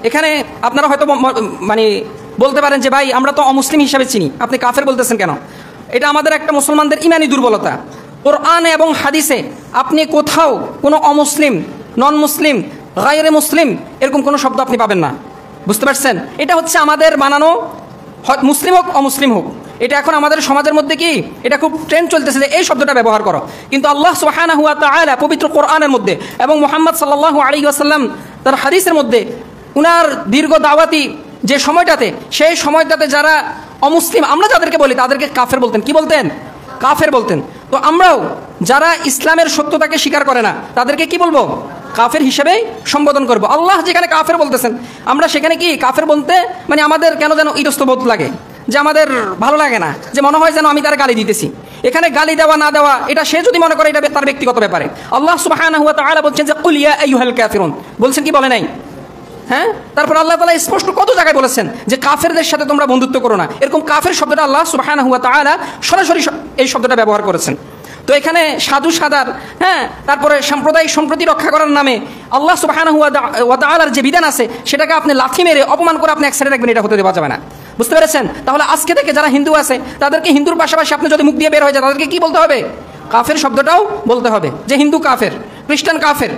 এখানে আপনারা হয়তো মানে বলতে পারেন যে ভাই আমরা তো অমুসলিম হিসাবে চিনি, আপনি কাফের বলতেছেন কেন? এটা আমাদের একটা মুসলমানদের ইমানি দুর্বলতা। কোরআনে এবং হাদিসে আপনি কোথাও কোনো অমুসলিম, নন মুসলিম, গায়রে মুসলিম এরকম কোনো শব্দ আপনি পাবেন না। বুঝতে পারছেন? এটা হচ্ছে আমাদের বানানো, মুসলিম হোক অমুসলিম হোক। এটা এখন আমাদের সমাজের মধ্যে কি এটা খুব ট্রেন্ড চলতেছে যে এই শব্দটা ব্যবহার করো, কিন্তু আল্লাহ সুবহানাহু ওয়া তাআলা পবিত্র কোরআনের মধ্যে এবং মুহাম্মদ সাল্লাল্লাহু আলাইহি ওয়াসাল্লাম তার হাদিসের মধ্যে উনার দীর্ঘ দাওয়াতি যে সময়টাতে, সেই সময়টাতে যারা অমুসলিম আমরা যাদেরকে বলি তাদেরকে কাফের বলতেন। কি বলতেন? কাফের বলতেন। তো আমরাও যারা ইসলামের সত্যতাকে স্বীকার করে না তাদেরকে কি বলবো? কাফের হিসেবেই সম্বোধন করবো। আল্লাহ যেখানে কাফের বলতেছেন আমরা সেখানে কি কাফের বলতে মানে আমাদের কেন যেন ইতস্ত বোধ লাগে, যে আমাদের ভালো লাগে না, যে মনে হয় যেন আমি তার গালি দিতেছি। এখানে গালি দেওয়া না দেওয়া এটা সে যদি মনে করে এটা তার ব্যক্তিগত ব্যাপারে। আল্লাহ সুবহানাহু ওয়া তাআলা বলছেন যে কুল ইয়া আইয়ুহাল কাফিরুন, বলছেন কি বলে নাই? হ্যাঁ, তারপর আল্লাহ তাআলা স্পষ্ট কত জায়গায় বলেছেন যে কাফেরদের সাথে তোমরা বন্ধুত্ব করো না। এরকম কাফের শব্দটা আল্লাহ সুবহানাহু ওয়া তাআলা সরাসরি এই শব্দটা ব্যবহার করেছেন। তো এখানে সাধু সাদার, হ্যাঁ, তারপরে সাম্প্রদায়িক সম্প্রীতি রক্ষা করার নামে আল্লাহ সুবহানাহু ওয়া তাআলার যে বিধান আছে সেটাকে আপনি লাথি মেরে অপমান করে আপনি এক সাইডে রাখবেন, এটা হতে দেওয়া যাবে না। বুঝতে পেরেছেন? তাহলে আজকে থেকে যারা হিন্দু আছে তাদেরকে হিন্দুর পাশাপাশি আপনি যদি মুখ দিয়ে বের হয়ে যায় তাদেরকে কি বলতে হবে? কাফের শব্দটাও বলতে হবে, যে হিন্দু কাফের, খ্রিস্টান কাফের।